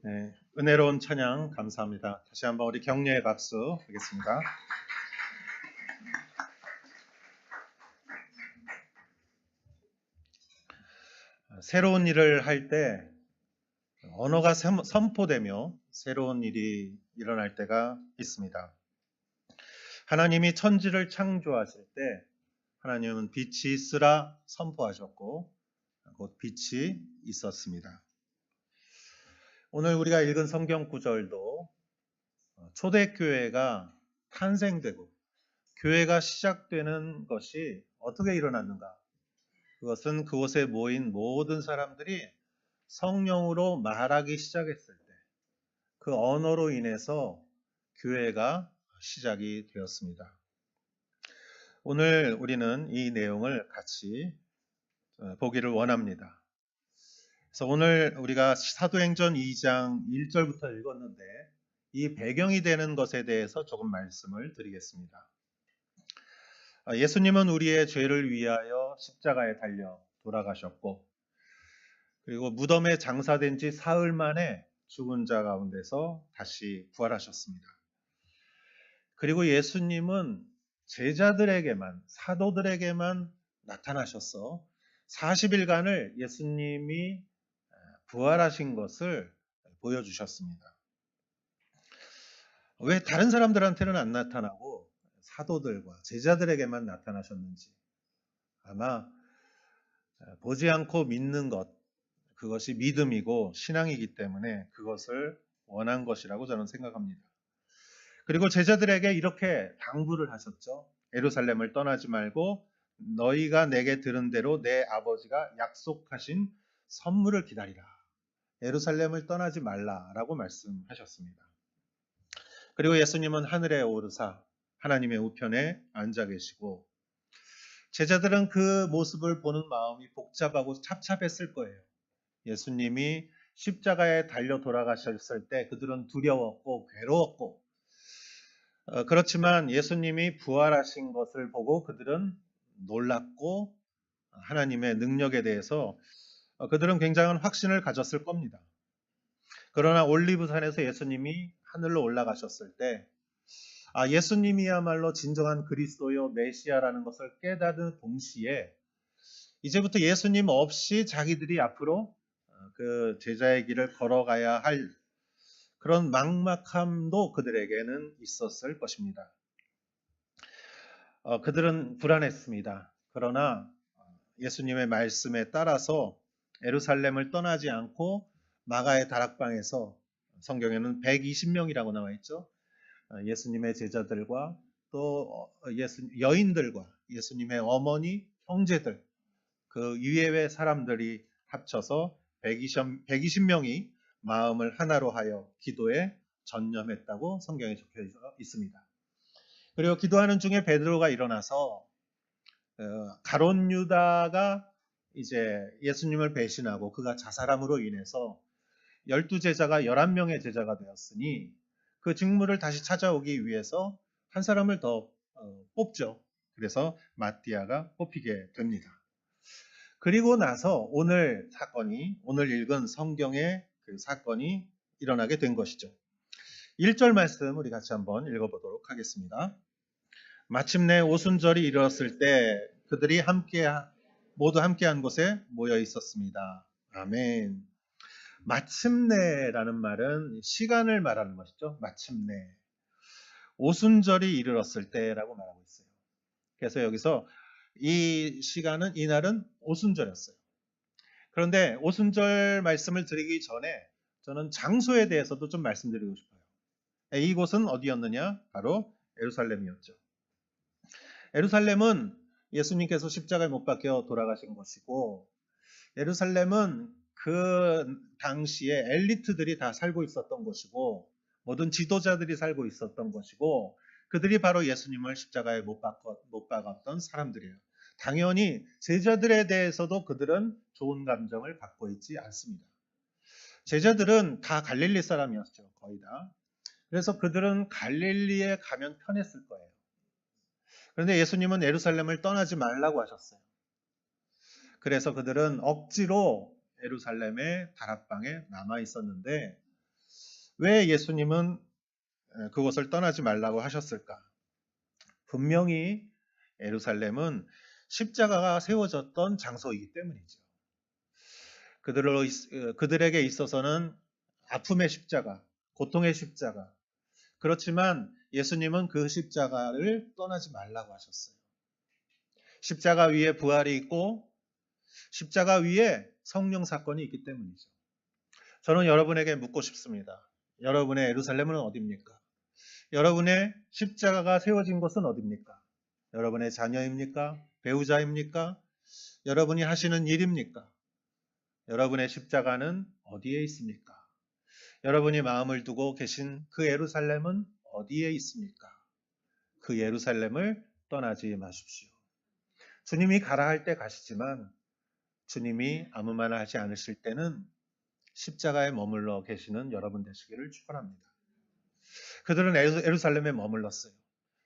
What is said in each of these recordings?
네, 은혜로운 찬양 감사합니다. 다시 한번 우리 격려의 박수 하겠습니다. 새로운 일을 할 때 언어가 선포되며 새로운 일이 일어날 때가 있습니다. 하나님이 천지를 창조하실 때 하나님은 빛이 있으라 선포하셨고 곧 빛이 있었습니다. 오늘 우리가 읽은 성경 구절도 초대교회가 탄생되고 교회가 시작되는 것이 어떻게 일어났는가? 그것은 그곳에 모인 모든 사람들이 성령으로 말하기 시작했을 때 그 언어로 인해서 교회가 시작이 되었습니다. 오늘 우리는 이 내용을 같이 보기를 원합니다. 그래서 오늘 우리가 사도행전 2장 1절부터 읽었는데 이 배경이 되는 것에 대해서 조금 말씀을 드리겠습니다. 예수님은 우리의 죄를 위하여 십자가에 달려 돌아가셨고 그리고 무덤에 장사된 지 사흘 만에 죽은 자 가운데서 다시 부활하셨습니다. 그리고 예수님은 제자들에게만, 사도들에게만 나타나셔서 40일간을 예수님이 부활하신 것을 보여주셨습니다. 왜 다른 사람들한테는 안 나타나고 사도들과 제자들에게만 나타나셨는지, 아마 보지 않고 믿는 것, 그것이 믿음이고 신앙이기 때문에 그것을 원한 것이라고 저는 생각합니다. 그리고 제자들에게 이렇게 당부를 하셨죠. 예루살렘을 떠나지 말고 너희가 내게 들은 대로 내 아버지가 약속하신 선물을 기다리라. 예루살렘을 떠나지 말라라고 말씀하셨습니다. 그리고 예수님은 하늘에 오르사 하나님의 우편에 앉아 계시고 제자들은 그 모습을 보는 마음이 복잡하고 찹찹했을 거예요. 예수님이 십자가에 달려 돌아가셨을 때 그들은 두려웠고 괴로웠고 그렇지만 예수님이 부활하신 것을 보고 그들은 놀랐고 하나님의 능력에 대해서 그들은 굉장한 확신을 가졌을 겁니다. 그러나 올리브산에서 예수님이 하늘로 올라가셨을 때 예수님이야말로 진정한 그리스도요 메시아라는 것을 깨닫는 동시에 이제부터 예수님 없이 자기들이 앞으로 그 제자의 길을 걸어가야 할 그런 막막함도 그들에게는 있었을 것입니다. 그들은 불안했습니다. 그러나 예수님의 말씀에 따라서 예루살렘을 떠나지 않고 마가의 다락방에서 성경에는 120명이라고 나와 있죠. 예수님의 제자들과 또 여인들과 예수님의 어머니, 형제들, 그 이외의 사람들이 합쳐서 120명이 마음을 하나로 하여 기도에 전념했다고 성경에 적혀 있습니다. 그리고 기도하는 중에 베드로가 일어나서 가룟 유다가 이제 예수님을 배신하고 그가 자살함으로 인해서 12제자가 11명의 제자가 되었으니 그 직무를 다시 찾아오기 위해서 한 사람을 더 뽑죠. 그래서 마띠아가 뽑히게 됩니다. 그리고 나서 오늘 읽은 성경의 그 사건이 일어나게 된 것이죠. 1절 말씀 우리 같이 한번 읽어보도록 하겠습니다. 마침내 오순절이 이르렀을 때 그들이 모두 함께한 곳에 모여 있었습니다. 아멘. 마침내라는 말은 시간을 말하는 것이죠. 마침내. 오순절이 이르렀을 때라고 말하고 있어요. 그래서 여기서 이날은 오순절이었어요. 그런데 오순절 말씀을 드리기 전에 저는 장소에 대해서도 좀 말씀드리고 싶어요. 이곳은 어디였느냐? 바로 예루살렘이었죠. 예루살렘은 예수님께서 십자가에 못 박혀 돌아가신 곳이고 예루살렘은 그 당시에 엘리트들이 다 살고 있었던 곳이고 모든 지도자들이 살고 있었던 곳이고 그들이 바로 예수님을 십자가에 못 박았던 사람들이에요. 당연히 제자들에 대해서도 그들은 좋은 감정을 갖고 있지 않습니다. 제자들은 다 갈릴리 사람이었죠. 거의 다. 그래서 그들은 갈릴리에 가면 편했을 거예요. 그런데 예수님은 예루살렘을 떠나지 말라고 하셨어요. 그래서 그들은 억지로 예루살렘의 다락방에 남아 있었는데 왜 예수님은 그곳을 떠나지 말라고 하셨을까? 분명히 예루살렘은 십자가가 세워졌던 장소이기 때문이죠. 그들에게 있어서는 아픔의 십자가, 고통의 십자가. 그렇지만 예수님은 그 십자가를 떠나지 말라고 하셨어요. 십자가 위에 부활이 있고 십자가 위에 성령 사건이 있기 때문이죠. 저는 여러분에게 묻고 싶습니다. 여러분의 예루살렘은 어디입니까? 여러분의 십자가가 세워진 곳은 어디입니까? 여러분의 자녀입니까? 배우자입니까? 여러분이 하시는 일입니까? 여러분의 십자가는 어디에 있습니까? 여러분이 마음을 두고 계신 그 예루살렘은 어디에 있습니까? 그 예루살렘을 떠나지 마십시오. 주님이 가라 할 때 가시지만 주님이 아무 말 하지 않으실 때는 십자가에 머물러 계시는 여러분 되시기를 축원합니다. 그들은 예루살렘에 머물렀어요.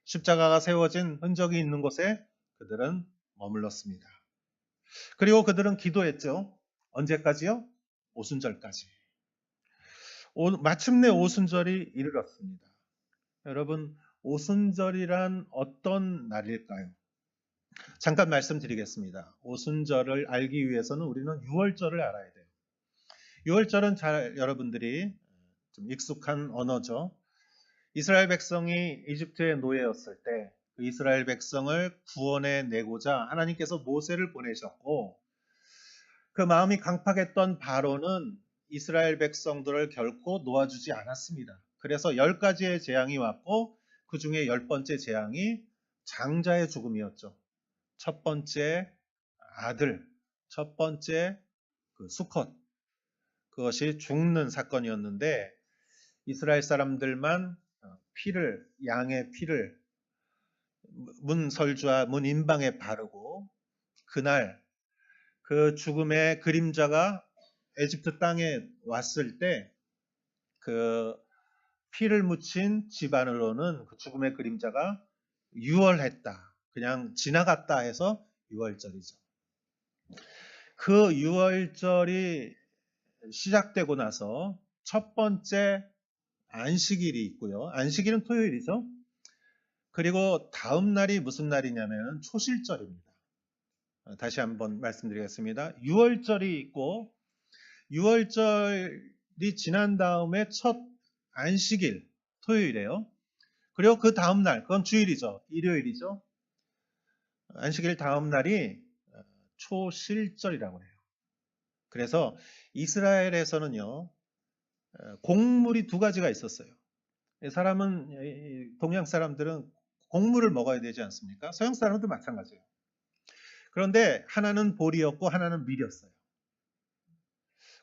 십자가가 세워진 흔적이 있는 곳에 그들은 머물렀습니다. 그리고 그들은 기도했죠. 언제까지요? 오순절까지. 마침내 오순절이 이르렀습니다. 여러분, 오순절이란 어떤 날일까요? 잠깐 말씀드리겠습니다. 오순절을 알기 위해서는 우리는 유월절을 알아야 돼요. 유월절은 잘 여러분들이 좀 익숙한 언어죠. 이스라엘 백성이 이집트의 노예였을 때 그 이스라엘 백성을 구원해 내고자 하나님께서 모세를 보내셨고 그 마음이 강팍했던 바로는 이스라엘 백성들을 결코 놓아주지 않았습니다. 그래서 10가지의 재앙이 왔고 그 중에 10번째 재앙이 장자의 죽음이었죠. 첫 번째 아들, 첫 번째 그 수컷, 그것이 죽는 사건이었는데 이스라엘 사람들만 양의 피를 문 설주와 문 인방에 바르고 그날 그 죽음의 그림자가 에집트 땅에 왔을 때 그 피를 묻힌 집안으로는 그 죽음의 그림자가 유월했다. 그냥 지나갔다 해서 유월절이죠. 그 유월절이 시작되고 나서 첫 번째 안식일이 있고요. 안식일은 토요일이죠. 그리고 다음 날이 무슨 날이냐면 초실절입니다. 다시 한번 말씀드리겠습니다. 유월절이 있고 유월절이 지난 다음에 첫 안식일 토요일이에요. 그리고 그 다음 날 그건 주일이죠. 일요일이죠. 안식일 다음 날이 초실절이라고 해요. 그래서 이스라엘에서는요. 곡물이 두 가지가 있었어요. 동양 사람들은 곡물을 먹어야 되지 않습니까? 서양 사람도 마찬가지예요. 그런데 하나는 보리였고 하나는 밀이었어요.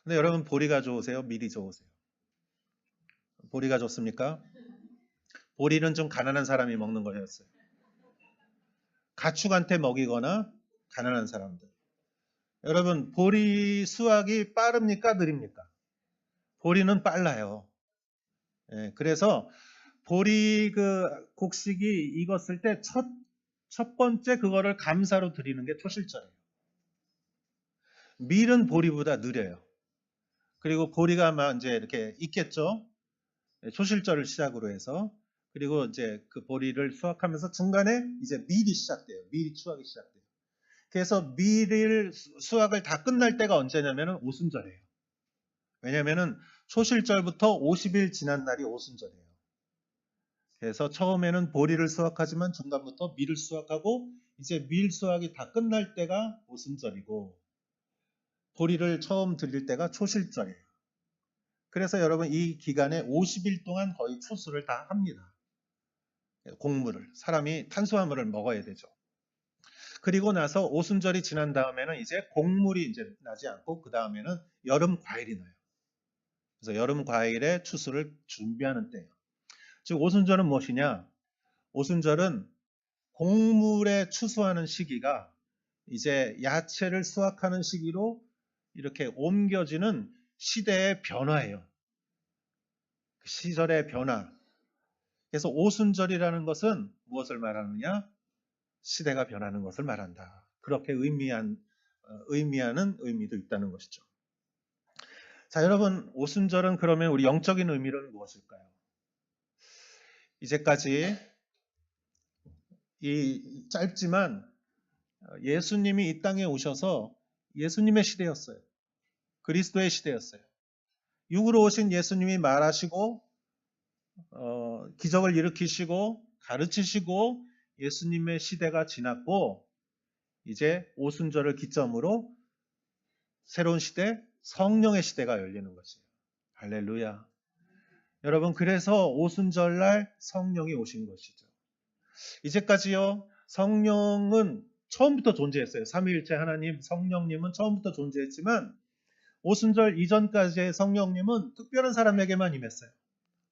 근데 여러분 보리가 좋으세요? 밀이 좋으세요? 보리가 좋습니까? 보리는 좀 가난한 사람이 먹는 거였어요. 가축한테 먹이거나 가난한 사람들. 여러분 보리 수확이 빠릅니까? 느립니까? 보리는 빨라요. 그래서 보리 그 곡식이 익었을 때 첫 번째 그거를 감사로 드리는 게 초실절이에요. 밀은 보리보다 느려요. 그리고 보리가 막 이제 이렇게 익겠죠. 초실절을 시작으로 해서 그리고 이제 그 보리를 수확하면서 중간에 이제 밀이 시작돼요. 밀이 수확이 시작돼요. 그래서 밀을 수확을 다 끝날 때가 언제냐면은 오순절이에요. 왜냐면은 초실절부터 50일 지난 날이 오순절이에요. 그래서 처음에는 보리를 수확하지만 중간부터 밀을 수확하고 이제 밀 수확이 다 끝날 때가 오순절이고 보리를 처음 드릴 때가 초실절이에요. 그래서 여러분 이 기간에 50일 동안 거의 추수를 다 합니다. 곡물을 사람이 탄수화물을 먹어야 되죠. 그리고 나서 오순절이 지난 다음에는 이제 곡물이 이제 나지 않고 그 다음에는 여름 과일이 나요. 그래서 여름 과일의 추수를 준비하는 때예요. 즉 오순절은 무엇이냐? 오순절은 곡물에 추수하는 시기가 이제 야채를 수확하는 시기로 이렇게 옮겨지는 시대의 변화예요. 시절의 변화. 그래서 오순절이라는 것은 무엇을 말하느냐? 시대가 변하는 것을 말한다. 그렇게 의미하는 의미도 있다는 것이죠. 자, 여러분, 오순절은 그러면 우리 영적인 의미는 무엇일까요? 이제까지 이 짧지만 예수님이 이 땅에 오셔서 예수님의 시대였어요. 그리스도의 시대였어요. 육으로 오신 예수님이 말하시고 기적을 일으키시고 가르치시고 예수님의 시대가 지났고 이제 오순절을 기점으로 새로운 시대, 성령의 시대가 열리는 것이에요. 할렐루야. 여러분, 그래서 오순절날 성령이 오신 것이죠. 이제까지요, 성령은 처음부터 존재했어요. 삼위일체 하나님, 성령님은 처음부터 존재했지만 오순절 이전까지의 성령님은 특별한 사람에게만 임했어요.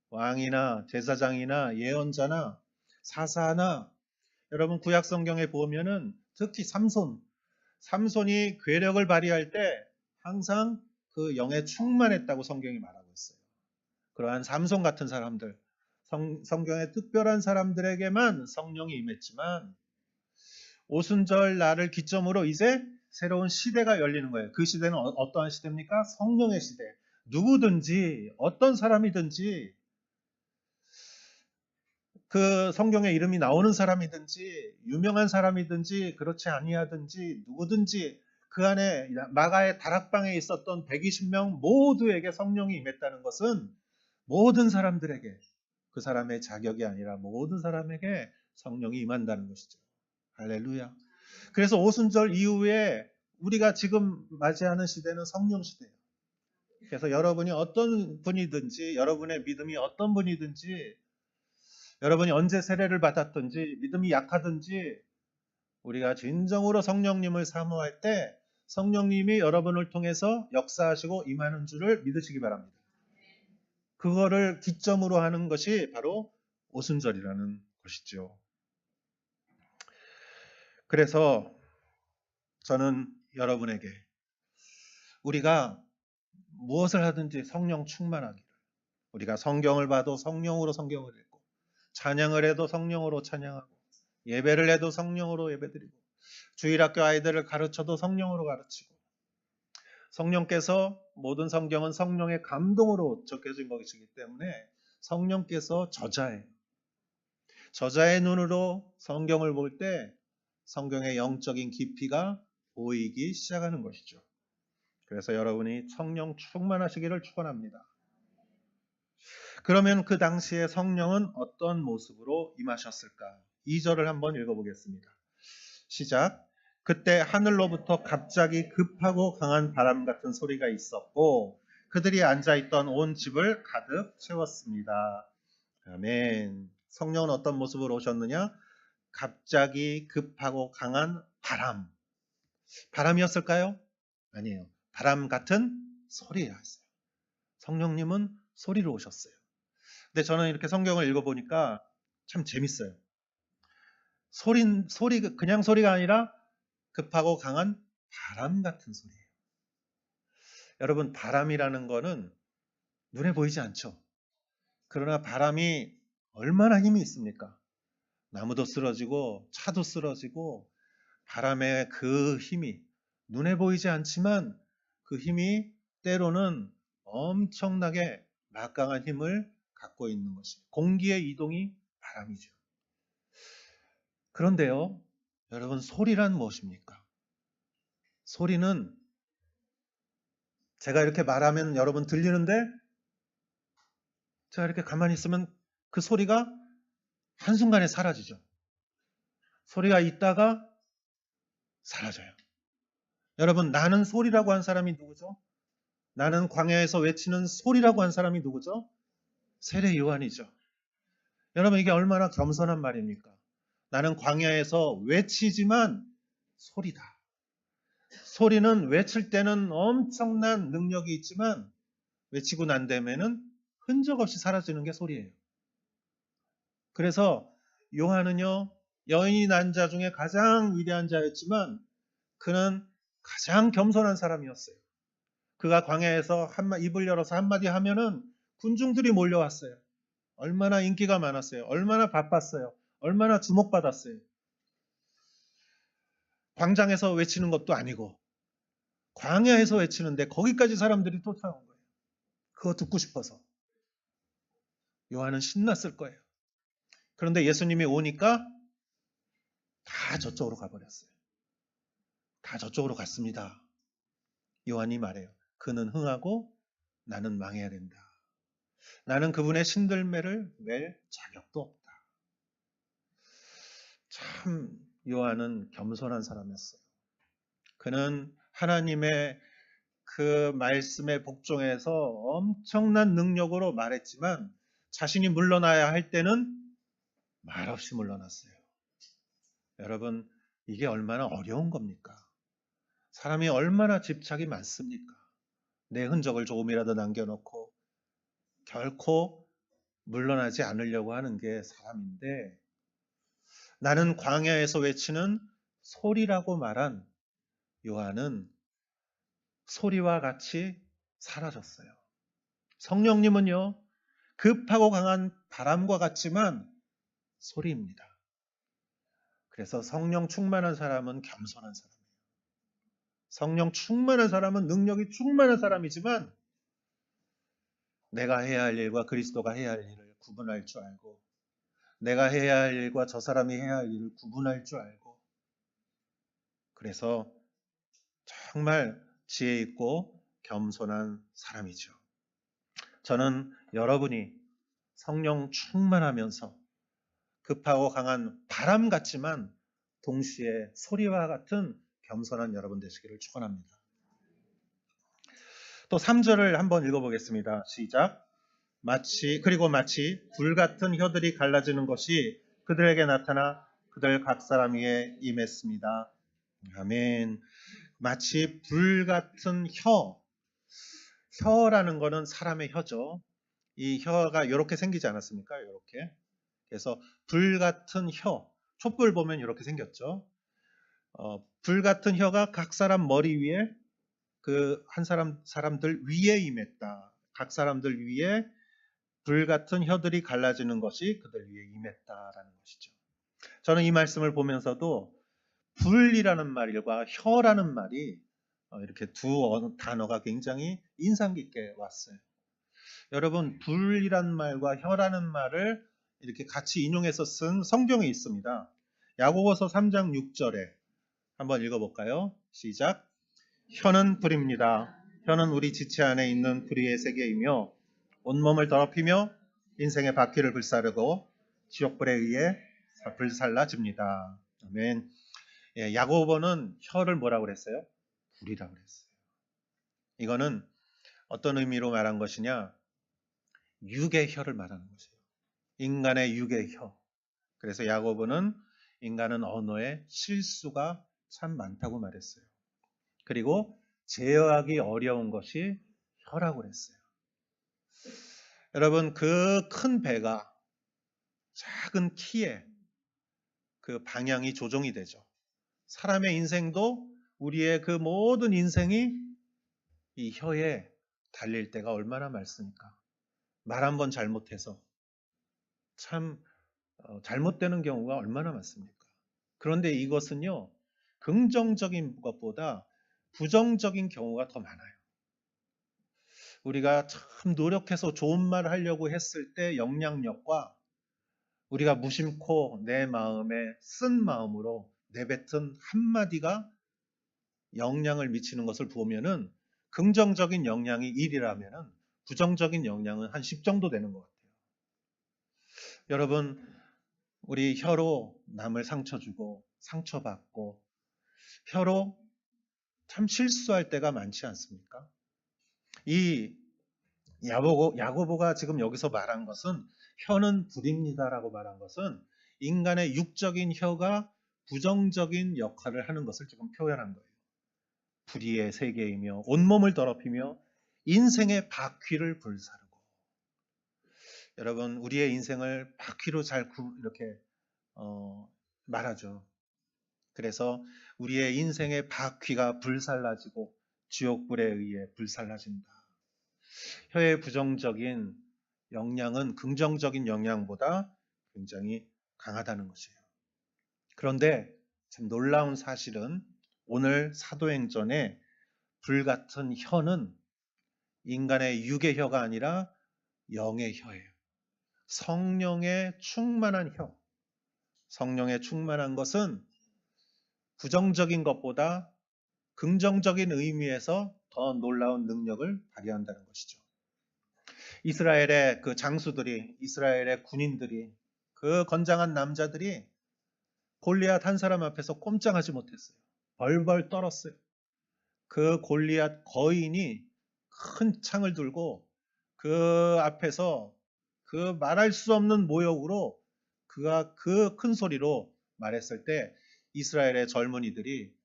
왕이나 제사장이나 예언자나 사사나, 여러분 구약 성경에 보면은 특히 삼손이 괴력을 발휘할 때 항상 그 영에 충만했다고 성경이 말하고 있어요. 그러한 삼손 같은 사람들, 성경의 특별한 사람들에게만 성령이 임했지만 오순절 날을 기점으로 이제 새로운 시대가 열리는 거예요. 그 시대는 어떠한 시대입니까? 성령의 시대. 누구든지 어떤 사람이든지 그 성경에 이름이 나오는 사람이든지 유명한 사람이든지 그렇지 아니하든지 누구든지 그 안에 마가의 다락방에 있었던 120명 모두에게 성령이 임했다는 것은 모든 사람들에게, 그 사람의 자격이 아니라 모든 사람에게 성령이 임한다는 것이죠. 할렐루야. 그래서 오순절 이후에 우리가 지금 맞이하는 시대는 성령 시대예요. 그래서 여러분이 어떤 분이든지, 여러분의 믿음이 어떤 분이든지, 여러분이 언제 세례를 받았든지, 믿음이 약하든지, 우리가 진정으로 성령님을 사모할 때 성령님이 여러분을 통해서 역사하시고 임하는 줄을 믿으시기 바랍니다. 그거를 기점으로 하는 것이 바로 오순절이라는 것이죠. 그래서 저는 여러분에게 우리가 무엇을 하든지 성령 충만하기를, 우리가 성경을 봐도 성령으로 성경을 읽고, 찬양을 해도 성령으로 찬양하고, 예배를 해도 성령으로 예배드리고, 주일학교 아이들을 가르쳐도 성령으로 가르치고, 성령께서, 모든 성경은 성령의 감동으로 적혀진 것이기 때문에 성령께서 저자예요. 저자의 눈으로 성경을 볼 때 성경의 영적인 깊이가 보이기 시작하는 것이죠. 그래서 여러분이 성령 충만하시기를 축원합니다. 그러면 그 당시에 성령은 어떤 모습으로 임하셨을까? 2절을 한번 읽어보겠습니다. 시작. 그때 하늘로부터 갑자기 급하고 강한 바람 같은 소리가 있었고 그들이 앉아있던 온 집을 가득 채웠습니다. 아멘. 성령은 어떤 모습으로 오셨느냐? 갑자기 급하고 강한 바람. 바람이었을까요? 아니에요. 바람 같은 소리였어요. 성령님은 소리로 오셨어요. 근데 저는 이렇게 성경을 읽어보니까 참 재밌어요. 그냥 소리가 아니라 급하고 강한 바람 같은 소리예요. 여러분, 바람이라는 거는 눈에 보이지 않죠. 그러나 바람이 얼마나 힘이 있습니까? 나무도 쓰러지고 차도 쓰러지고, 바람의 그 힘이 눈에 보이지 않지만 그 힘이 때로는 엄청나게 막강한 힘을 갖고 있는 것이 공기의 이동이 바람이죠. 그런데요, 여러분, 소리란 무엇입니까? 소리는 제가 이렇게 말하면 여러분 들리는데 제가 이렇게 가만히 있으면 그 소리가 한순간에 사라지죠. 소리가 있다가 사라져요. 여러분, 나는 소리라고 한 사람이 누구죠? 나는 광야에서 외치는 소리라고 한 사람이 누구죠? 세례 요한이죠. 여러분, 이게 얼마나 겸손한 말입니까? 나는 광야에서 외치지만 소리다. 소리는 외칠 때는 엄청난 능력이 있지만 외치고 난 다음에는 흔적 없이 사라지는 게 소리예요. 그래서 요한은요, 여인이 난 자 중에 가장 위대한 자였지만 그는 가장 겸손한 사람이었어요. 그가 광야에서 입을 열어서 한마디 하면은 군중들이 몰려왔어요. 얼마나 인기가 많았어요. 얼마나 바빴어요. 얼마나 주목받았어요. 광장에서 외치는 것도 아니고 광야에서 외치는데 거기까지 사람들이 쫓아온 거예요. 그거 듣고 싶어서 요한은 신났을 거예요. 그런데 예수님이 오니까 다 저쪽으로 가버렸어요. 다 저쪽으로 갔습니다. 요한이 말해요. 그는 흥하고 나는 망해야 된다. 나는 그분의 신들매를 맬 자격도 없다. 참 요한은 겸손한 사람이었어요. 그는 하나님의 그 말씀에 복종해서 엄청난 능력으로 말했지만 자신이 물러나야 할 때는 말없이 물러났어요. 여러분, 이게 얼마나 어려운 겁니까? 사람이 얼마나 집착이 많습니까? 내 흔적을 조금이라도 남겨놓고 결코 물러나지 않으려고 하는 게 사람인데, 나는 광야에서 외치는 소리라고 말한 요한은 소리와 같이 사라졌어요. 성령님은요, 급하고 강한 바람과 같지만 소리입니다. 그래서 성령 충만한 사람은 겸손한 사람이에요. 성령 충만한 사람은 능력이 충만한 사람이지만 내가 해야 할 일과 그리스도가 해야 할 일을 구분할 줄 알고, 내가 해야 할 일과 저 사람이 해야 할 일을 구분할 줄 알고, 그래서 정말 지혜 있고 겸손한 사람이죠. 저는 여러분이 성령 충만하면서 급하고 강한 바람 같지만 동시에 소리와 같은 겸손한 여러분 되시기를 축원합니다. 또 3절을 한번 읽어보겠습니다. 시작. 그리고 마치 불 같은 혀들이 갈라지는 것이 그들에게 나타나 그들 각 사람 위에 임했습니다. 아멘. 마치 불 같은 혀라는 거는 사람의 혀죠. 이 혀가 이렇게 생기지 않았습니까? 이렇게. 그래서 불 같은 촛불 보면 이렇게 생겼죠. 불 같은 혀가 각 사람 머리 위에 그 한 사람들 위에 임했다. 각 사람들 위에 불 같은 혀들이 갈라지는 것이 그들 위에 임했다라는 것이죠. 저는 이 말씀을 보면서도 불이라는 말과 혀라는 말이 이렇게 두 단어가 굉장히 인상 깊게 왔어요. 여러분, 불이란 말과 혀라는 말을 이렇게 같이 인용해서 쓴 성경이 있습니다. 야고보서 3장 6절에 한번 읽어볼까요? 시작. 혀는 불입니다. 혀는 우리 지체 안에 있는 불의의 세계이며 온몸을 더럽히며 인생의 바퀴를 불사르고 지옥불에 의해 불살라집니다. 아멘. 예, 야고보는 혀를 뭐라고 그랬어요? 불이라고 그랬어요. 이거는 어떤 의미로 말한 것이냐? 육의 혀를 말하는 것이에요. 인간의 육의 혀. 그래서 야고보는 인간은 언어에 실수가 참 많다고 말했어요. 그리고 제어하기 어려운 것이 혀라고 그랬어요. 여러분, 그 큰 배가 작은 키에 그 방향이 조종이 되죠. 사람의 인생도 우리의 그 모든 인생이 이 혀에 달릴 때가 얼마나 많습니까? 말 한 번 잘못해서 참 잘못되는 경우가 얼마나 많습니까? 그런데 이것은요, 긍정적인 것보다 부정적인 경우가 더 많아요. 우리가 참 노력해서 좋은 말을 하려고 했을 때 영향력과 우리가 무심코 내 마음에 쓴 마음으로 내뱉은 한마디가 영향을 미치는 것을 보면은 긍정적인 영향이 1이라면은 부정적인 영향은 한 10 정도 되는 것 같아요. 여러분, 우리 혀로 남을 상처 주고 상처받고 혀로 참 실수할 때가 많지 않습니까? 이 야고보가 지금 여기서 말한 것은 혀는 불입니다라고 말한 것은 인간의 육적인 혀가 부정적인 역할을 하는 것을 지금 표현한 거예요. 불의의 세계이며 온몸을 더럽히며 인생의 바퀴를 불사르고. 여러분, 우리의 인생을 바퀴로 잘 이렇게 말하죠. 그래서 우리의 인생의 바퀴가 불살라지고 지옥불에 의해 불살라진다. 혀의 부정적인 영향은 긍정적인 영향보다 굉장히 강하다는 것이에요. 그런데 참 놀라운 사실은 오늘 사도행전에 불같은 혀는 인간의 육의 혀가 아니라 영의 혀예요. 성령의 충만한 혀. 성령의 충만한 것은 부정적인 것보다 긍정적인 의미에서 더 놀라운 능력을 발휘한다는 것이죠. 이스라엘의 그 장수들이, 이스라엘의 군인들이, 그 건장한 남자들이 골리앗 한 사람 앞에서 꼼짝하지 못했어요. 벌벌 떨었어요. 그 골리앗 거인이 큰 창을 들고 그 앞에서 그 말할 수 없는 모욕으로 그가 그 큰 소리로 말했을 때 이스라엘의 젊은이들이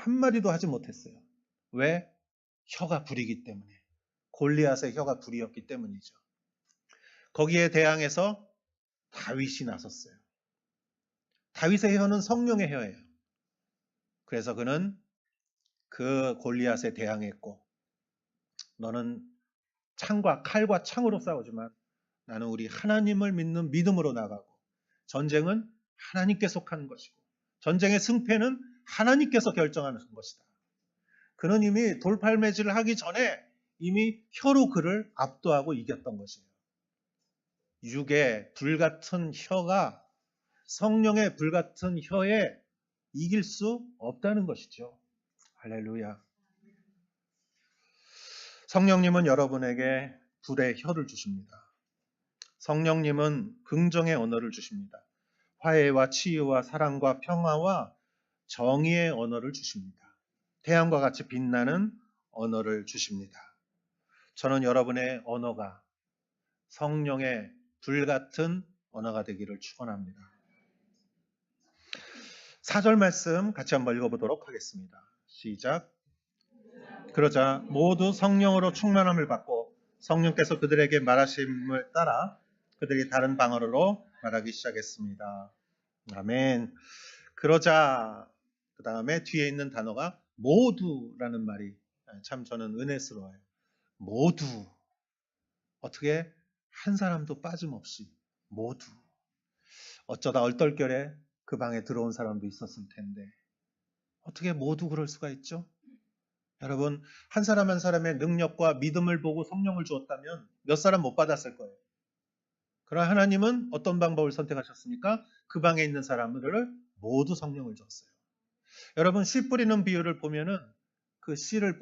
한마디도 하지 못했어요. 왜? 혀가 불이기 때문에. 골리앗의 혀가 불이었기 때문이죠. 거기에 대항해서 다윗이 나섰어요. 다윗의 혀는 성령의 혀예요. 그래서 그는 그 골리앗에 대항했고, 너는 창과 칼과 창으로 싸우지만 나는 우리 하나님을 믿는 믿음으로 나가고, 전쟁은 하나님께 속한 것이고 전쟁의 승패는 하나님께서 결정하는 것이다. 그는 이미 돌팔매질을 하기 전에 이미 혀로 그를 압도하고 이겼던 것이에요. 육의 불같은 혀가 성령의 불같은 혀에 이길 수 없다는 것이죠. 할렐루야. 성령님은 여러분에게 불의 혀를 주십니다. 성령님은 긍정의 언어를 주십니다. 화해와 치유와 사랑과 평화와 정의의 언어를 주십니다. 태양과 같이 빛나는 언어를 주십니다. 저는 여러분의 언어가 성령의 불같은 언어가 되기를 축원합니다. 4절 말씀 같이 한번 읽어보도록 하겠습니다. 시작. 그러자 모두 성령으로 충만함을 받고 성령께서 그들에게 말하심을 따라 그들이 다른 방언으로 말하기 시작했습니다. 아멘. 그러자 그 다음에 뒤에 있는 단어가 모두라는 말이 참 저는 은혜스러워요. 모두. 어떻게 한 사람도 빠짐없이 모두. 어쩌다 얼떨결에 그 방에 들어온 사람도 있었을 텐데 어떻게 모두 그럴 수가 있죠? 여러분, 한 사람 한 사람의 능력과 믿음을 보고 성령을 주었다면 몇 사람 못 받았을 거예요. 그러나 하나님은 어떤 방법을 선택하셨습니까? 그 방에 있는 사람들을 모두 성령을 줬어요. 여러분, 씨 뿌리는 비유를 보면은 그 씨를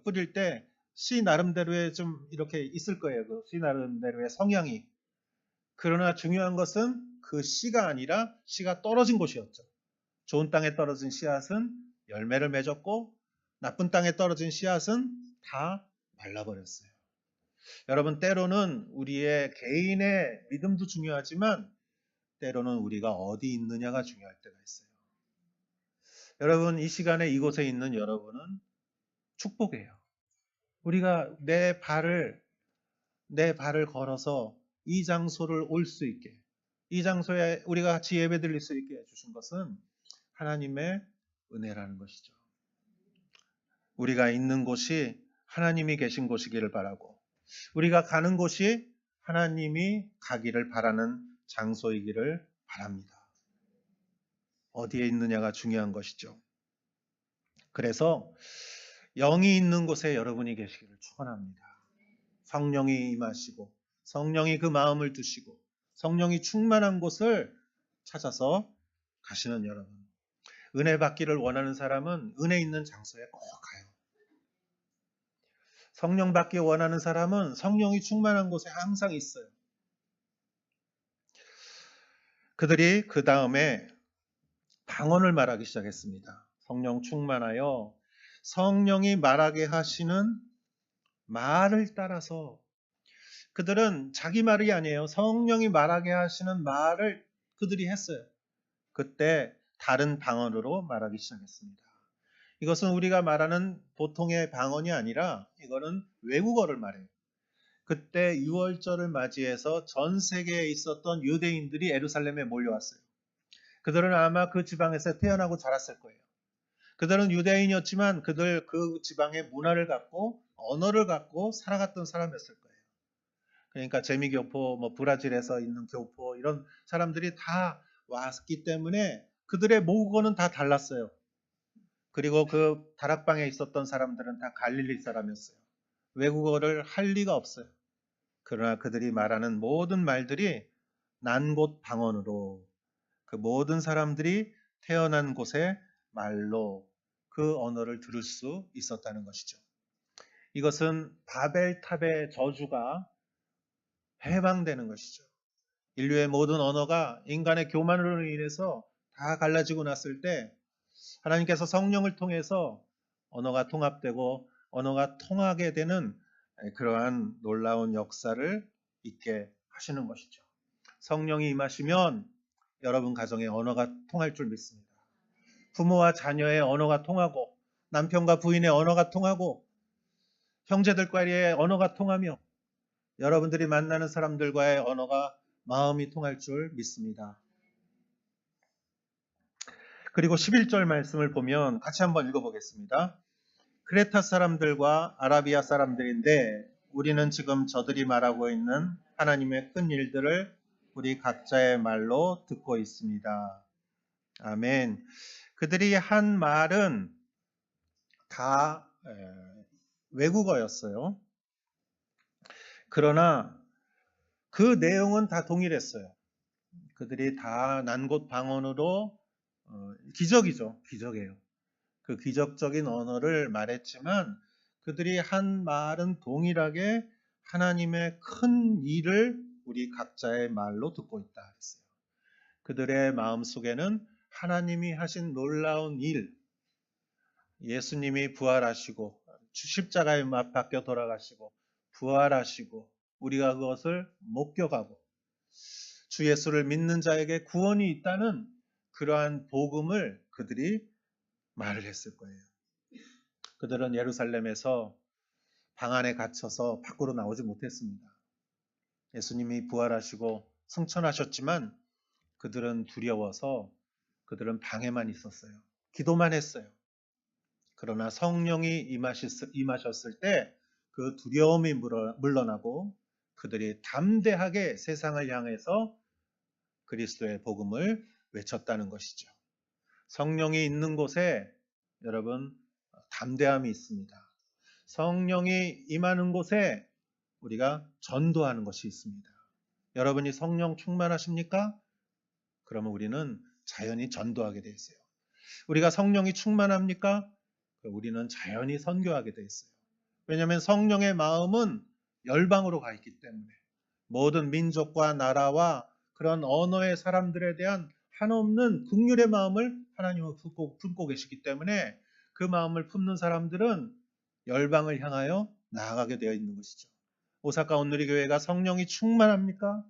뿌릴 때 씨 나름대로의 좀 이렇게 있을 거예요. 그 씨 나름대로의 성향이. 그러나 중요한 것은 그 씨가 아니라 씨가 떨어진 곳이었죠. 좋은 땅에 떨어진 씨앗은 열매를 맺었고 나쁜 땅에 떨어진 씨앗은 다 말라버렸어요. 여러분, 때로는 우리의 개인의 믿음도 중요하지만 때로는 우리가 어디 있느냐가 중요할 때가 있어요. 여러분, 이 시간에 이곳에 있는 여러분은 축복이에요. 우리가 내 발을 걸어서 이 장소를 올 수 있게, 이 장소에 우리가 같이 예배 드릴 수 있게 해주신 것은 하나님의 은혜라는 것이죠. 우리가 있는 곳이 하나님이 계신 곳이기를 바라고, 우리가 가는 곳이 하나님이 가기를 바라는 장소이기를 바랍니다. 어디에 있느냐가 중요한 것이죠. 그래서 영이 있는 곳에 여러분이 계시기를 축원합니다. 성령이 임하시고 성령이 그 마음을 두시고 성령이 충만한 곳을 찾아서 가시는 여러분. 은혜 받기를 원하는 사람은 은혜 있는 장소에 꼭 가요. 성령 받기 원하는 사람은 성령이 충만한 곳에 항상 있어요. 그들이 그 다음에 방언을 말하기 시작했습니다. 성령 충만하여 성령이 말하게 하시는 말을 따라서 그들은 자기 말이 아니에요. 성령이 말하게 하시는 말을 그들이 했어요. 그때 다른 방언으로 말하기 시작했습니다. 이것은 우리가 말하는 보통의 방언이 아니라 이거는 외국어를 말해요. 그때 유월절을 맞이해서 전 세계에 있었던 유대인들이 예루살렘에 몰려왔어요. 그들은 아마 그 지방에서 태어나고 자랐을 거예요. 그들은 유대인이었지만 그들 그 지방의 문화를 갖고 언어를 갖고 살아갔던 사람이었을 거예요. 그러니까 재미교포, 브라질에서 있는 교포 이런 사람들이 다 왔기 때문에 그들의 모국어는 다 달랐어요. 그리고 그 다락방에 있었던 사람들은 다 갈릴리 사람이었어요. 외국어를 할 리가 없어요. 그러나 그들이 말하는 모든 말들이 난 곳 방언으로 그 모든 사람들이 태어난 곳의 말로 그 언어를 들을 수 있었다는 것이죠. 이것은 바벨탑의 저주가 해방되는 것이죠. 인류의 모든 언어가 인간의 교만으로 인해서 다 갈라지고 났을 때 하나님께서 성령을 통해서 언어가 통합되고 언어가 통하게 되는 그러한 놀라운 역사를 있게 하시는 것이죠. 성령이 임하시면 여러분 가정의 언어가 통할 줄 믿습니다. 부모와 자녀의 언어가 통하고 남편과 부인의 언어가 통하고 형제들과의 언어가 통하며 여러분들이 만나는 사람들과의 언어가 마음이 통할 줄 믿습니다. 그리고 11절 말씀을 보면 같이 한번 읽어보겠습니다. 크레타 사람들과 아라비아 사람들인데 우리는 지금 저들이 말하고 있는 하나님의 큰 일들을 우리 각자의 말로 듣고 있습니다. 아멘. 그들이 한 말은 다 외국어였어요. 그러나 그 내용은 다 동일했어요. 그들이 다 난곳 방언으로 기적이죠. 기적이에요. 그 기적적인 언어를 말했지만 그들이 한 말은 동일하게 하나님의 큰 일을 우리 각자의 말로 듣고 있다 했어요. 그들의 마음속에는 하나님이 하신 놀라운 일, 예수님이 부활하시고 십자가에 못 박혀 돌아가시고 부활하시고 우리가 그것을 목격하고 주 예수를 믿는 자에게 구원이 있다는 그러한 복음을 그들이 말을 했을 거예요. 그들은 예루살렘에서 방 안에 갇혀서 밖으로 나오지 못했습니다. 예수님이 부활하시고 승천하셨지만 그들은 두려워서 그들은 방에만 있었어요. 기도만 했어요. 그러나 성령이 임하셨을 때 그 두려움이 물러나고 그들이 담대하게 세상을 향해서 그리스도의 복음을 외쳤다는 것이죠. 성령이 있는 곳에 여러분 담대함이 있습니다. 성령이 임하는 곳에 우리가 전도하는 것이 있습니다. 여러분이 성령 충만하십니까? 그러면 우리는 자연히 전도하게 돼 있어요. 우리가 성령이 충만합니까? 우리는 자연히 선교하게 돼 있어요. 왜냐하면 성령의 마음은 열방으로 가 있기 때문에 모든 민족과 나라와 그런 언어의 사람들에 대한 한없는 긍휼의 마음을 하나님은 품고 계시기 때문에 그 마음을 품는 사람들은 열방을 향하여 나아가게 되어 있는 것이죠. 오사카 온누리 교회가 성령이 충만합니까?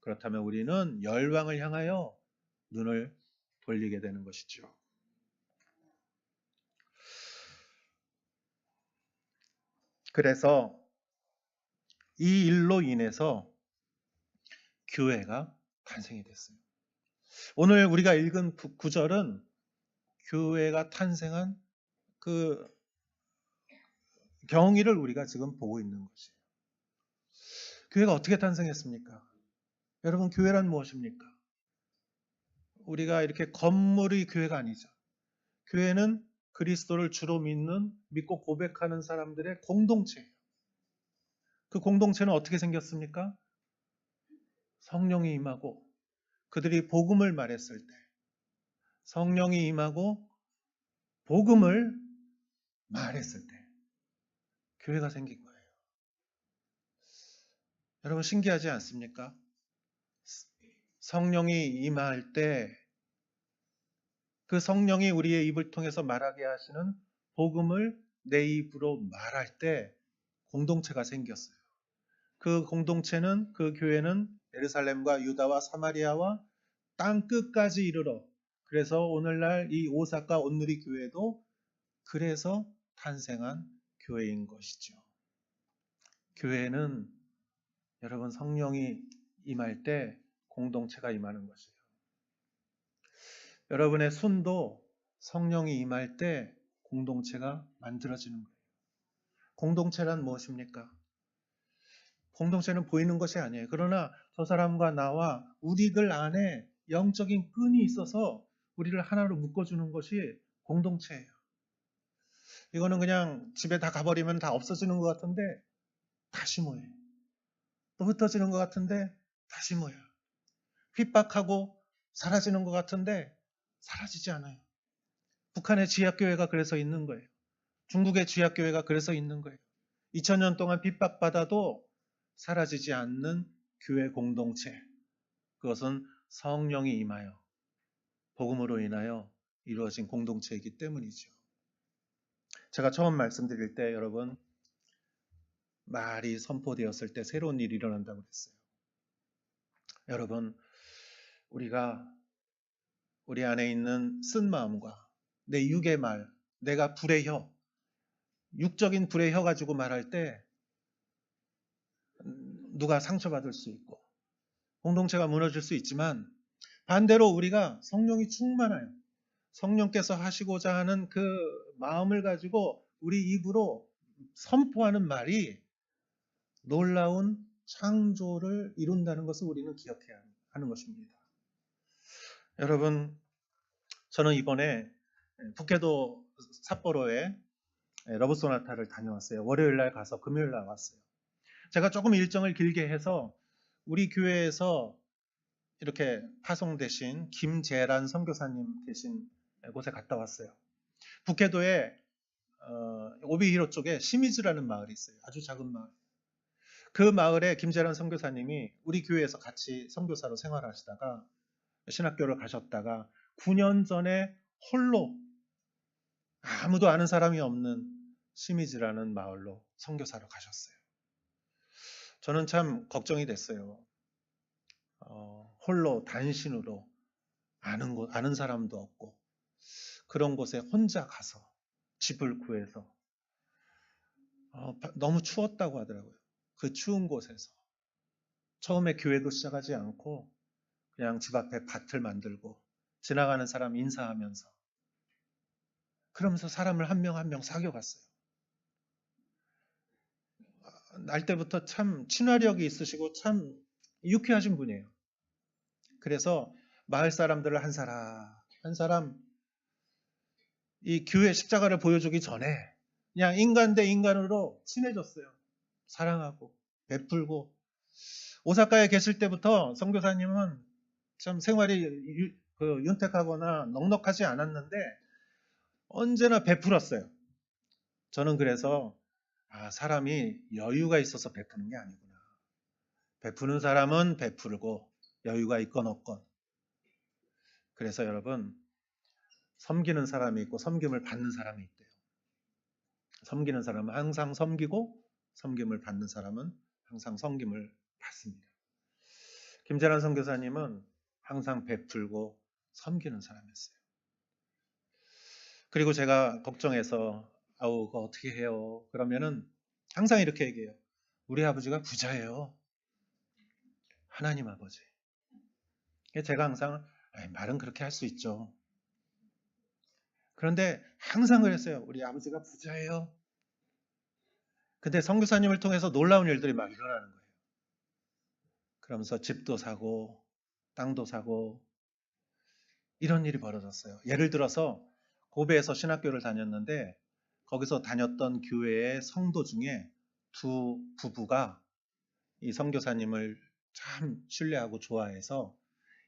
그렇다면 우리는 열방을 향하여 눈을 돌리게 되는 것이죠. 그래서 이 일로 인해서 교회가 탄생이 됐어요. 오늘 우리가 읽은 구절은 교회가 탄생한 그 경위를 우리가 지금 보고 있는 것이에요. 교회가 어떻게 탄생했습니까? 여러분, 교회란 무엇입니까? 우리가 이렇게 건물의 교회가 아니죠. 교회는 그리스도를 주로 믿고 고백하는 사람들의 공동체예요. 그 공동체는 어떻게 생겼습니까? 성령이 임하고 그들이 복음을 말했을 때 성령이 임하고 복음을 말했을 때 교회가 생긴 거예요. 여러분 신기하지 않습니까? 성령이 임할 때 그 성령이 우리의 입을 통해서 말하게 하시는 복음을 내 입으로 말할 때 공동체가 생겼어요. 그 공동체는 그 교회는 예루살렘과 유다와 사마리아와 땅 끝까지 이르러 그래서 오늘날 이 오사카 온누리 교회도 그래서 탄생한 교회인 것이죠. 교회는 여러분 성령이 임할 때 공동체가 임하는 것이에요. 여러분의 순도 성령이 임할 때 공동체가 만들어지는 거예요. 공동체란 무엇입니까? 공동체는 보이는 것이 아니에요. 그러나 저 사람과 나와 우리들 안에 영적인 끈이 있어서 우리를 하나로 묶어주는 것이 공동체예요. 이거는 그냥 집에 다 가버리면 다 없어지는 것 같은데 다시 모여요. 또 흩어지는 것 같은데 다시 모여요. 핍박하고 사라지는 것 같은데 사라지지 않아요. 북한의 지하교회가 그래서 있는 거예요. 중국의 지하교회가 그래서 있는 거예요. 2000년 동안 핍박받아도 사라지지 않는 교회 공동체. 그것은 성령이 임하여 복음으로 인하여 이루어진 공동체이기 때문이죠. 제가 처음 말씀드릴 때 여러분 말이 선포되었을 때 새로운 일이 일어난다고 그랬어요. 여러분 우리가 우리 안에 있는 쓴 마음과 내 육의 말, 내가 불의 혀, 육적인 불의 혀 가지고 말할 때 누가 상처받을 수 있고 공동체가 무너질 수 있지만 반대로 우리가 성령이 충만하여 성령께서 하시고자 하는 그 마음을 가지고 우리 입으로 선포하는 말이 놀라운 창조를 이룬다는 것을 우리는 기억해야 하는 것입니다. 여러분, 저는 이번에 북해도 삿포로에 러브소나타를 다녀왔어요. 월요일 날 가서 금요일 날 왔어요. 제가 조금 일정을 길게 해서 우리 교회에서 이렇게 파송되신 김재란 선교사님 계신 곳에 갔다 왔어요. 북해도에 오비히로 쪽에 시미즈라는 마을이 있어요. 아주 작은 마을. 그 마을에 김재란 선교사님이 우리 교회에서 같이 선교사로 생활하시다가 신학교를 가셨다가 9년 전에 홀로 아무도 아는 사람이 없는 시미즈라는 마을로 선교사로 가셨어요. 저는 참 걱정이 됐어요. 홀로 단신으로 아는 사람도 없고 그런 곳에 혼자 가서 집을 구해서 너무 추웠다고 하더라고요. 그 추운 곳에서 처음에 교회도 시작하지 않고 그냥 집 앞에 밭을 만들고 지나가는 사람 인사하면서 그러면서 사람을 한 명 한 명 사귀어갔어요. 날 때부터 참 친화력이 있으시고 참 유쾌하신 분이에요. 그래서 마을 사람들을 한 사람 이 교회 십자가를 보여주기 전에 그냥 인간 대 인간으로 친해졌어요. 사랑하고 베풀고 오사카에 계실 때부터 선교사님은 참 생활이 윤택하거나 넉넉하지 않았는데 언제나 베풀었어요. 저는 그래서 사람이 여유가 있어서 베푸는 게 아니구나. 베푸는 사람은 베풀고 여유가 있건 없건. 그래서 여러분 섬기는 사람이 있고 섬김을 받는 사람이 있대요. 섬기는 사람은 항상 섬기고 섬김을 받는 사람은 항상 섬김을 받습니다. 김재란 선교사님은 항상 베풀고 섬기는 사람이었어요. 그리고 제가 걱정해서 그거 어떻게 해요? 그러면은 항상 이렇게 얘기해요. 우리 아버지가 부자예요. 하나님 아버지. 제가 항상 말은 그렇게 할 수 있죠. 그런데 항상 그랬어요. 우리 아버지가 부자예요. 근데 선교사님을 통해서 놀라운 일들이 막 일어나는 거예요. 그러면서 집도 사고 땅도 사고 이런 일이 벌어졌어요. 예를 들어서 고베에서 신학교를 다녔는데 거기서 다녔던 교회의 성도 중에 두 부부가 이 선교사님을 참 신뢰하고 좋아해서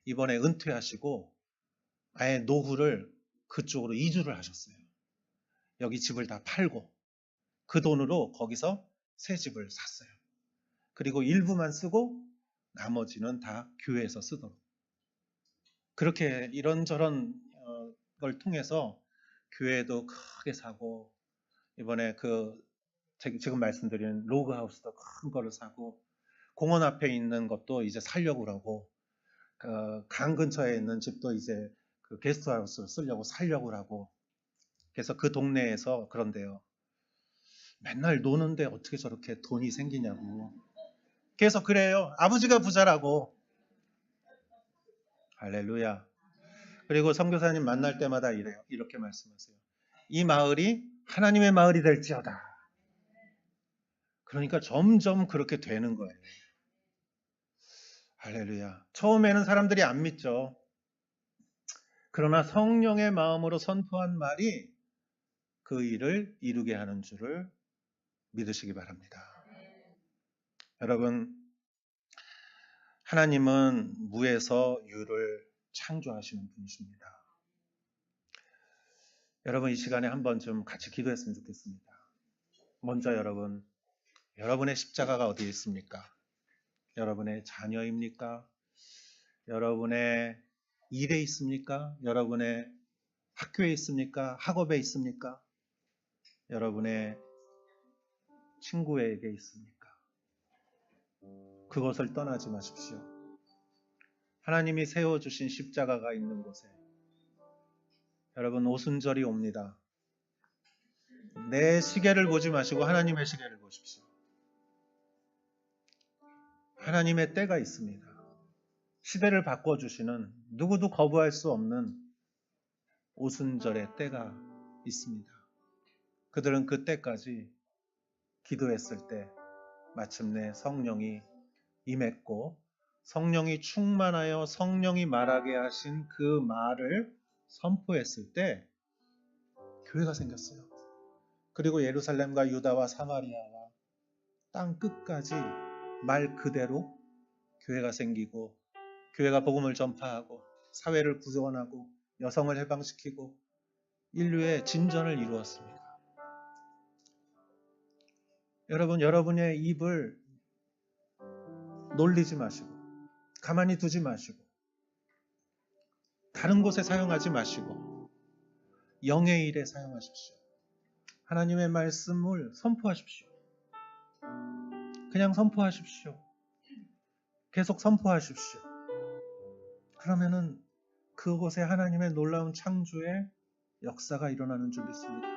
이번에 은퇴하시고 아예 노후를 그쪽으로 이주를 하셨어요. 여기 집을 다 팔고 그 돈으로 거기서 새 집을 샀어요. 그리고 일부만 쓰고 나머지는 다 교회에서 쓰도록. 그렇게 이런저런 걸 통해서 교회도 크게 사고 이번에 지금 말씀드린 로그하우스도 큰 거를 사고 공원 앞에 있는 것도 이제 살려고 하고 강 근처에 있는 집도 이제 그 게스트하우스를 쓰려고 살려고 하고 그래서 그 동네에서 그런데요. 맨날 노는데 어떻게 저렇게 돈이 생기냐고. 그래서 그래요. 아버지가 부자라고. 할렐루야. 그리고 선교사님 만날 때마다 이래요. 이렇게 말씀하세요. 이 마을이 하나님의 마을이 될지어다. 그러니까 점점 그렇게 되는 거예요. 할렐루야. 처음에는 사람들이 안 믿죠. 그러나 성령의 마음으로 선포한 말이 그 일을 이루게 하는 줄을 믿으시기 바랍니다. 여러분, 하나님은 무에서 유를 창조하시는 분이십니다. 여러분, 이 시간에 한번 좀 같이 기도했으면 좋겠습니다. 먼저 여러분의 십자가가 어디에 있습니까? 여러분의 자녀입니까? 여러분의 일에 있습니까? 여러분의 학교에 있습니까? 학업에 있습니까? 여러분의 친구에게 있습니까? 그것을 떠나지 마십시오. 하나님이 세워주신 십자가가 있는 곳에 여러분, 오순절이 옵니다. 내 시계를 보지 마시고 하나님의 시계를 보십시오. 하나님의 때가 있습니다. 시대를 바꿔주시는, 누구도 거부할 수 없는 오순절의 때가 있습니다. 그들은 그 때까지 기도했을 때 마침내 성령이 임했고, 성령이 충만하여 성령이 말하게 하신 그 말을 선포했을 때 교회가 생겼어요. 그리고 예루살렘과 유다와 사마리아와 땅 끝까지 말 그대로 교회가 생기고, 교회가 복음을 전파하고 사회를 구원하고 여성을 해방시키고 인류의 진전을 이루었습니다. 여러분, 여러분의 입을 놀리지 마시고 가만히 두지 마시고 다른 곳에 사용하지 마시고 영의 일에 사용하십시오. 하나님의 말씀을 선포하십시오. 그냥 선포하십시오. 계속 선포하십시오. 그러면은 그곳에 하나님의 놀라운 창조의 역사가 일어나는 줄 믿습니다.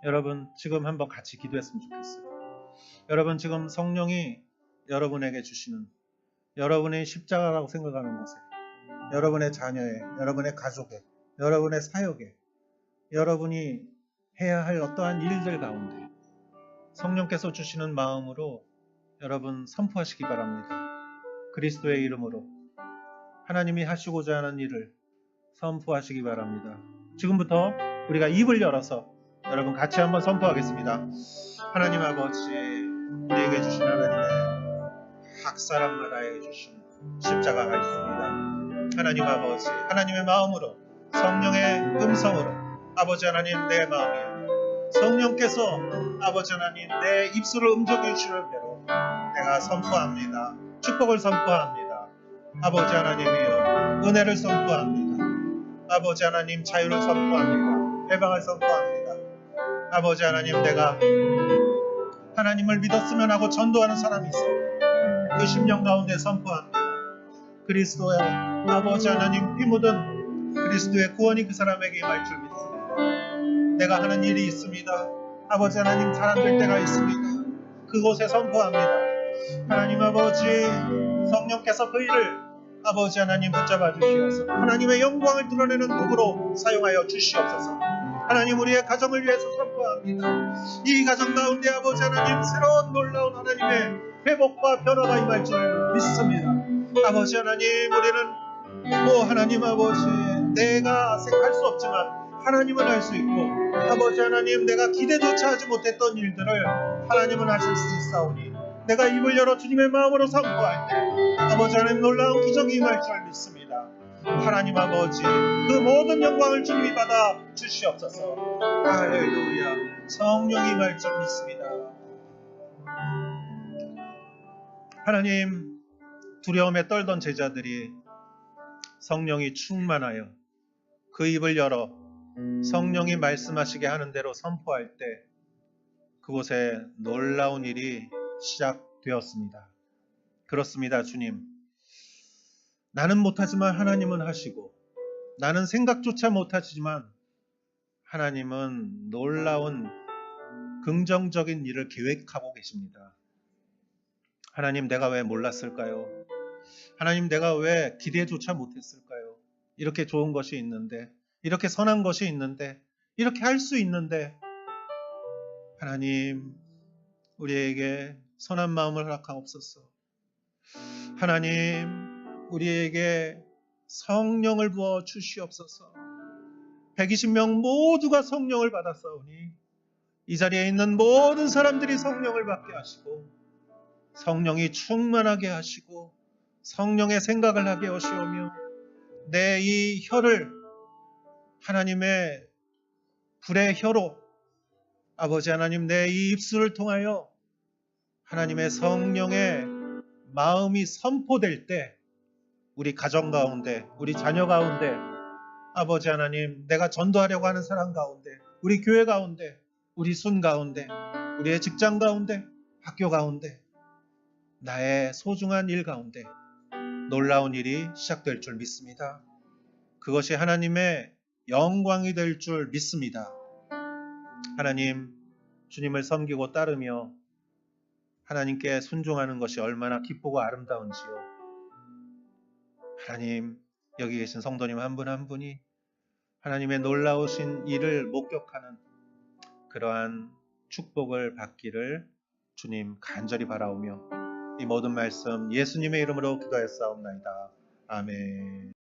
여러분, 지금 한번 같이 기도했으면 좋겠어요. 여러분, 지금 성령이 여러분에게 주시는, 여러분의 십자가라고 생각하는 곳에, 여러분의 자녀에, 여러분의 가족에, 여러분의 사역에, 여러분이 해야 할 어떠한 일들 가운데 성령께서 주시는 마음으로 여러분 선포하시기 바랍니다. 그리스도의 이름으로 하나님이 하시고자 하는 일을 선포하시기 바랍니다. 지금부터 우리가 입을 열어서 여러분 같이 한번 선포하겠습니다. 하나님 아버지, 우리에게 주신 하나님의 각 사람마다에 주신 십자가가 있습니다. 하나님 아버지, 하나님의 마음으로, 성령의 음성으로, 아버지 하나님, 내 마음이요, 성령께서 아버지 하나님 내 입술을 움직여 주시는 대로 내가 선포합니다. 축복을 선포합니다. 아버지 하나님이요, 은혜를 선포합니다. 아버지 하나님, 자유를 선포합니다. 해방을 선포합니다. 아버지 하나님, 내가 하나님을 믿었으면 하고 전도하는 사람이 있어요. 그 심령 가운데 선포합니다. 그리스도의 아버지 하나님, 피 묻은 그리스도의 구원이 그 사람에게 임할 줄 믿습니다. 내가 하는 일이 있습니다. 아버지 하나님, 사람될 때가 있습니다. 그곳에 선포합니다. 하나님 아버지, 성령께서 그 일을 아버지 하나님 붙잡아 주시옵소서. 하나님의 영광을 드러내는 도구로 사용하여 주시옵소서. 하나님, 우리의 가정을 위해서 선포합니다. 이 가정 가운데 아버지 하나님, 새로운 놀라운 하나님의 회복과 변화가 임할 줄 믿습니다. 아버지 하나님, 우리는 하나님 아버지, 내가 할 수 없지만 하나님은 할 수 있고, 아버지 하나님, 내가 기대조차 하지 못했던 일들을 하나님은 하실 수 있사오니 내가 입을 열어 주님의 마음으로 선포할 때 아버지 하나님, 놀라운 기적이 임할 줄 믿습니다. 하나님 아버지, 그 모든 영광을 주님이 받아 주시옵소서. 할렐루야. 성령이 임할 줄 믿습니다. 하나님, 두려움에 떨던 제자들이 성령이 충만하여 그 입을 열어 성령이 말씀하시게 하는 대로 선포할 때 그곳에 놀라운 일이 시작되었습니다. 그렇습니다, 주님. 나는 못하지만 하나님은 하시고, 나는 생각조차 못하지만 하나님은 놀라운 긍정적인 일을 계획하고 계십니다. 하나님, 내가 왜 몰랐을까요? 하나님, 내가 왜 기대조차 못했을까요? 이렇게 좋은 것이 있는데, 이렇게 선한 것이 있는데, 이렇게 할 수 있는데, 하나님, 우리에게 선한 마음을 허락하옵소서. 하나님, 우리에게 성령을 부어 주시옵소서. 120명 모두가 성령을 받았사오니 이 자리에 있는 모든 사람들이 성령을 받게 하시고 성령이 충만하게 하시고 성령의 생각을 하게 하시오며 내 이 혀를 하나님의 불의 혀로 아버지 하나님 내 이 입술을 통하여 하나님의 성령의 마음이 선포될 때 우리 가정 가운데 우리 자녀 가운데 아버지 하나님 내가 전도하려고 하는 사람 가운데 우리 교회 가운데 우리 순 가운데 우리의 직장 가운데 학교 가운데 나의 소중한 일 가운데 놀라운 일이 시작될 줄 믿습니다. 그것이 하나님의 영광이 될 줄 믿습니다. 하나님, 주님을 섬기고 따르며 하나님께 순종하는 것이 얼마나 기쁘고 아름다운지요. 하나님, 여기 계신 성도님 한 분 한 분이 하나님의 놀라우신 일을 목격하는 그러한 축복을 받기를 주님 간절히 바라오며 이 모든 말씀 예수님의 이름으로 기도하였사옵나이다. 아멘.